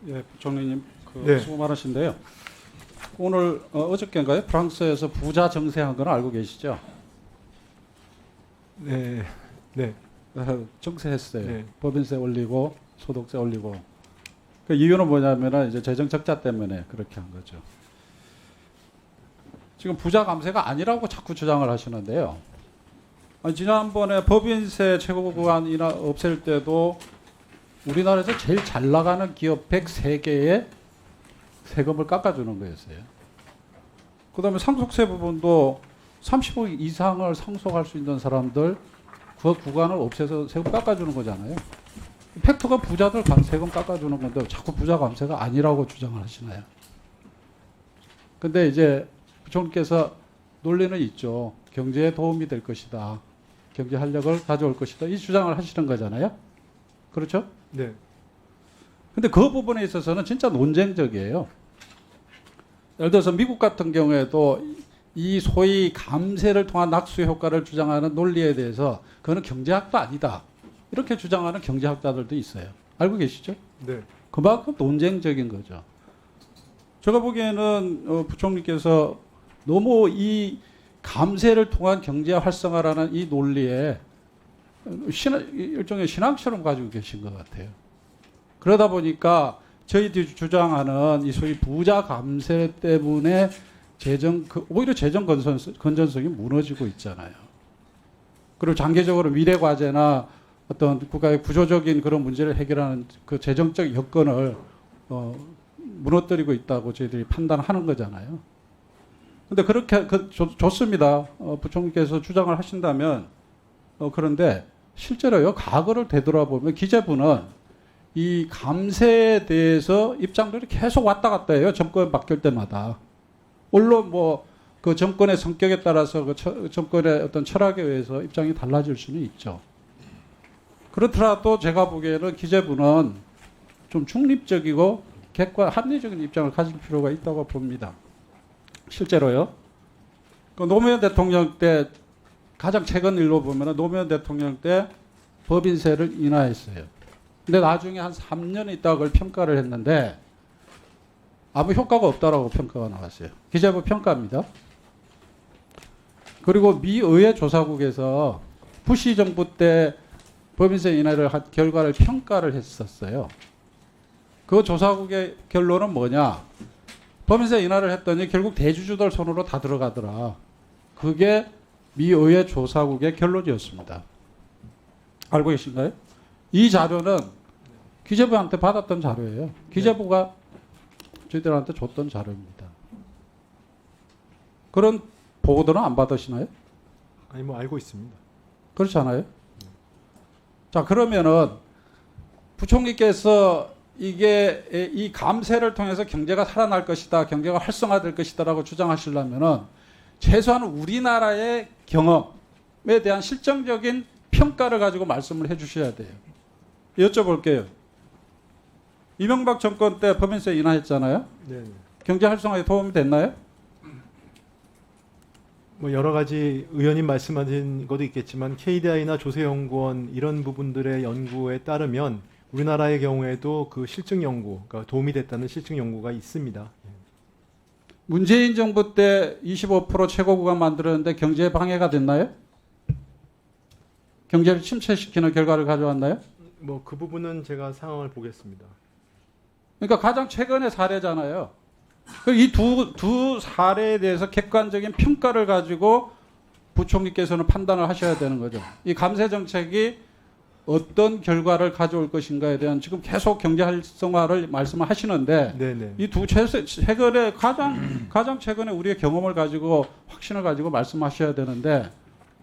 예, 부총리님 네. 수고 많으신데요. 오늘 어저께인가요? 프랑스에서 부자 정세한 건 알고 계시죠? 네. 네. 정세했어요. 네. 법인세 올리고 소득세 올리고. 그 이유는 뭐냐면은 이제 재정 적자 때문에 그렇게 한 거죠. 지금 부자 감세가 아니라고 자꾸 주장을 하시는데요. 아니, 지난번에 법인세 최고 구간이나 없앨 때도 우리나라에서 제일 잘 나가는 기업 103개의 세금을 깎아주는 거였어요. 그 다음에 상속세 부분도 30억 이상을 상속할 수 있는 사람들 그 구간을 없애서 세금 깎아주는 거잖아요. 팩터가 부자들 세금 깎아주는 건데 자꾸 부자 감세가 아니라고 주장을 하시나요? 근데 이제 부총리께서 논리는 있죠. 경제에 도움이 될 것이다. 경제 활력을 가져올 것이다. 이 주장을 하시는 거잖아요. 그렇죠? 네. 근데 그 부분에 있어서는 진짜 논쟁적이에요. 예를 들어서 미국 같은 경우에도 이 소위 감세를 통한 낙수 효과를 주장하는 논리에 대해서 그거는 경제학도 아니다. 이렇게 주장하는 경제학자들도 있어요. 알고 계시죠? 네. 그만큼 논쟁적인 거죠. 제가 보기에는 부총리께서 너무 이 감세를 통한 경제 활성화라는 이 논리에 일종의 신앙처럼 가지고 계신 것 같아요. 그러다 보니까 저희들이 주장하는 이 소위 부자 감세 때문에 오히려 재정 건전성이 무너지고 있잖아요. 그리고 장기적으로 미래 과제나 어떤 국가의 구조적인 그런 문제를 해결하는 그 재정적 여건을 무너뜨리고 있다고 저희들이 판단하는 거잖아요. 근데 그렇게 좋습니다. 부총리께서 주장을 하신다면 그런데 실제로요 과거를 되돌아보면 기재부는 이 감세에 대해서 입장들이 계속 왔다 갔다 해요. 정권 바뀔 때마다. 물론 뭐 그 정권의 성격에 따라서 그 정권의 어떤 철학에 의해서 입장이 달라질 수는 있죠. 그렇더라도 제가 보기에는 기재부는 좀 중립적이고 합리적인 입장을 가질 필요가 있다고 봅니다. 실제로요. 그 노무현 대통령 때 가장 최근 일로 보면 노무현 대통령 때 법인세를 인하했어요. 근데 나중에 한 3년 있다가 그걸 평가를 했는데 아무 효과가 없다라고 평가가 나왔어요. 기재부 평가입니다. 그리고 미 의회 조사국에서 부시 정부 때 법인세 인하를 한 결과를 평가를 했었어요. 그 조사국의 결론은 뭐냐? 법인세 인하를 했더니 결국 대주주들 손으로 다 들어가더라. 그게 미 의회 조사국의 결론이었습니다. 알고 계신가요? 이 자료는 기재부한테 받았던 자료예요. 기재부가 저희들한테 줬던 자료입니다. 그런 보고들은 안 받으시나요? 아니 뭐 알고 있습니다. 그렇지 않아요? 자, 그러면은 부총리께서 이게 이 감세를 통해서 경제가 살아날 것이다, 경제가 활성화될 것이다라고 주장하시려면은 최소한 우리나라의 경험에 대한 실정적인 평가를 가지고 말씀을 해주셔야 돼요. 여쭤볼게요. 이명박 정권 때 법인세 인하했잖아요. 네. 경제 활성화에 도움이 됐나요? 뭐 여러 가지 의원님 말씀하신 것도 있겠지만 KDI나 조세연구원 이런 부분들의 연구에 따르면 우리나라의 경우에도 그 실증 연구, 그러니까 도움이 됐다는 실증 연구가 있습니다. 문재인 정부 때 25% 최고 구간 만들었는데 경제에 방해가 됐나요? 경제를 침체시키는 결과를 가져왔나요? 뭐 그 부분은 제가 상황을 보겠습니다. 그러니까 가장 최근의 사례잖아요. 이 두 사례에 대해서 객관적인 평가를 가지고 부총리께서는 판단을 하셔야 되는 거죠. 이 감세 정책이 어떤 결과를 가져올 것인가에 대한 지금 계속 경제 활성화를 말씀을 하시는데 네네. 이 두 최근에 가장 최근에 우리의 경험을 가지고 확신을 가지고 말씀하셔야 되는데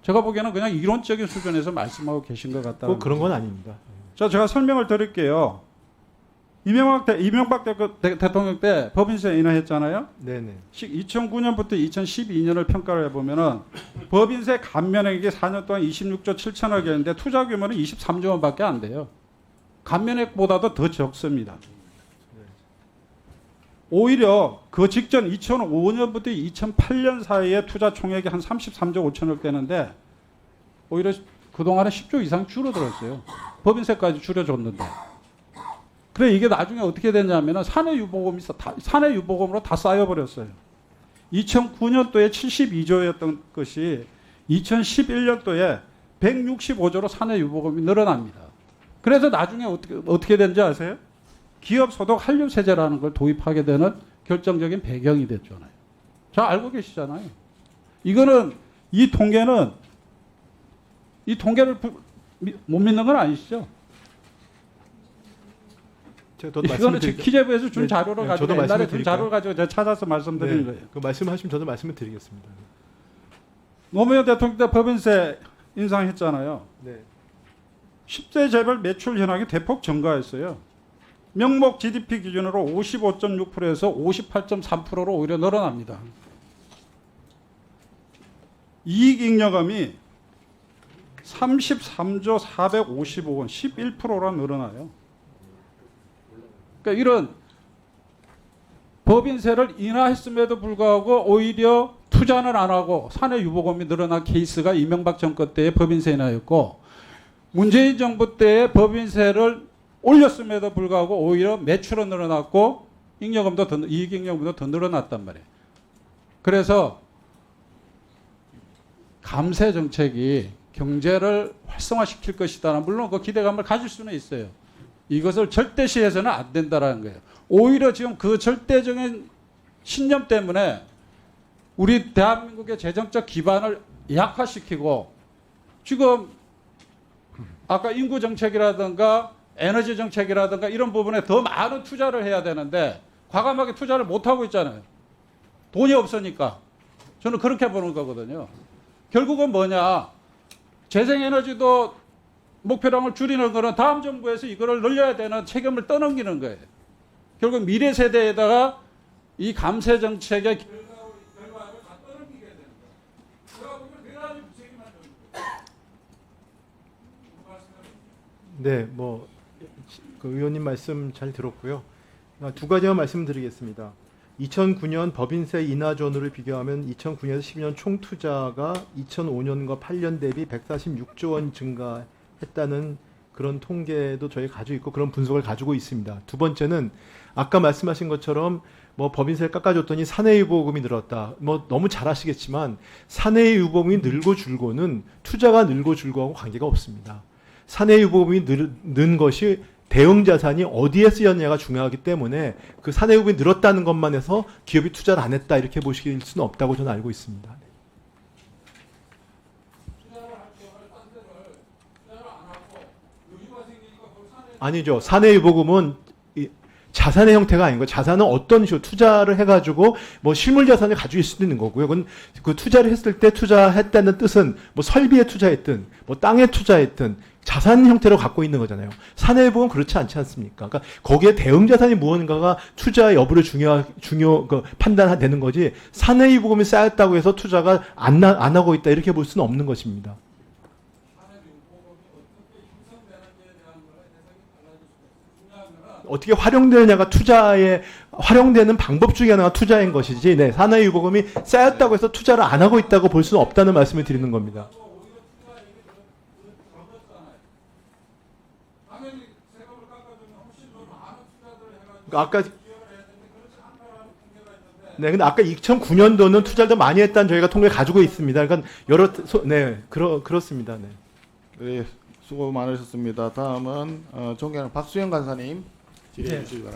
제가 보기에는 그냥 이론적인 수준에서 말씀하고 계신 것 같다. 꼭 그런 건 아닙니다. 자, 제가 설명을 드릴게요. 이명박 대통령 때 법인세 인하했잖아요. 네네. 2009년부터 2012년을 평가를 해보면은 법인세 감면액이 4년 동안 26조 7천억이었는데 투자 규모는 23조 원밖에 안 돼요. 감면액보다도 더 적습니다. 오히려 그 직전 2005년부터 2008년 사이에 투자 총액이 한 33조 5천억 되는데 오히려 그동안에 10조 이상 줄어들었어요. 법인세까지 줄여줬는데. 그래 이게 나중에 어떻게 됐냐면은 사내 유보금으로 다 쌓여버렸어요. 2009년도에 72조였던 것이 2011년도에 165조로 사내 유보금이 늘어납니다. 그래서 나중에 어떻게 된지 아세요? 기업 소득 한류 세제라는 걸 도입하게 되는 결정적인 배경이 됐잖아요. 잘 알고 계시잖아요. 이거는 이 통계를 못 믿는 건 아니시죠? 제가 더 이거는 말씀을 기재부에서 준 네, 자료를 네, 가지고 저도 옛날에 말씀을 준 자료를 가지고 제가 찾아서 말씀드리는 네, 거예요. 그 말씀하시면 저도 말씀을 드리겠습니다. 노무현 대통령 때 법인세 인상했잖아요. 네. 10대 재벌 매출 현황이 대폭 증가했어요. 명목 GDP 기준으로 55.6%에서 58.3%로 오히려 늘어납니다. 이익 잉여금이 33조 455원 11%로 늘어나요. 그러니까 이런 법인세를 인하했음에도 불구하고 오히려 투자는 안 하고 사내 유보금이 늘어난 케이스가 이명박 정권 때의 법인세 인하였고, 문재인 정부 때의 법인세를 올렸음에도 불구하고 오히려 매출은 늘어났고 이익 잉여금도 더 늘어났단 말이에요. 그래서 감세 정책이 경제를 활성화시킬 것이다. 물론 그 기대감을 가질 수는 있어요. 이것을 절대시해서는 안 된다라는 거예요. 오히려 지금 그 절대적인 신념 때문에 우리 대한민국의 재정적 기반을 약화시키고, 지금 아까 인구 정책이라든가 에너지 정책이라든가 이런 부분에 더 많은 투자를 해야 되는데 과감하게 투자를 못 하고 있잖아요. 돈이 없으니까. 저는 그렇게 보는 거거든요. 결국은 뭐냐? 재생에너지도 목표량을 줄이는 거는 다음 정부에서 이거를 늘려야 되는 책임을 떠넘기는 거예요. 결국 미래 세대에다가 이 감세 정책의 결과를 다 떠넘기게 되는 거예요. 제가 보면 대단히 무책임한 정부. 네, 그 의원님 말씀 잘 들었고요. 두 가지만 말씀드리겠습니다. 2009년 법인세 인하 전후를 비교하면 2009년에서 12년 총 투자가 2005년과 8년 대비 146조 원 증가했다는 그런 통계도 저희 가지고 있고 그런 분석을 가지고 있습니다. 두 번째는 아까 말씀하신 것처럼 법인세를 깎아줬더니 사내유보금이 늘었다. 너무 잘 아시겠지만 사내유보금이 늘고 줄고는 투자가 늘고 줄고하고 관계가 없습니다. 사내유보금이 는 것이 대응 자산이 어디에 쓰였냐가 중요하기 때문에 그 사내유보금이 늘었다는 것만 해서 기업이 투자를 안 했다 이렇게 보실 수는 없다고 저는 알고 있습니다. 아니죠. 사내유보금은 자산의 형태가 아닌 거예요. 자산은 어떤 식으로 투자를 해가지고 실물 자산을 가지고 있을 수도 있는 거고요. 그건 그 투자를 했을 때 투자했다는 뜻은 설비에 투자했든 땅에 투자했든 자산 형태로 갖고 있는 거잖아요. 사내유보금은 그렇지 않지 않습니까? 그러니까 거기에 대응 자산이 무언가가 투자 여부를 판단되는 거지. 사내유보금이 쌓였다고 해서 투자가 안 하고 있다 이렇게 볼 수는 없는 것입니다. 어떻게 활용되느냐가 활용되는 방법 중에 하나가 투자인 것이지, 네, 사내유보금이 쌓였다고 해서 투자를 안 하고 있다고 볼 수는 없다는 말씀을 드리는 겁니다. 그러니까 근데 아까 2009년도는 투자를 더 많이 했다는 저희가 통계 가지고 있습니다. 그러니까 그렇습니다. 네. 네, 수고 많으셨습니다. 다음은 존경하는 박수영 간사님 질의해 주시기 바랍니다.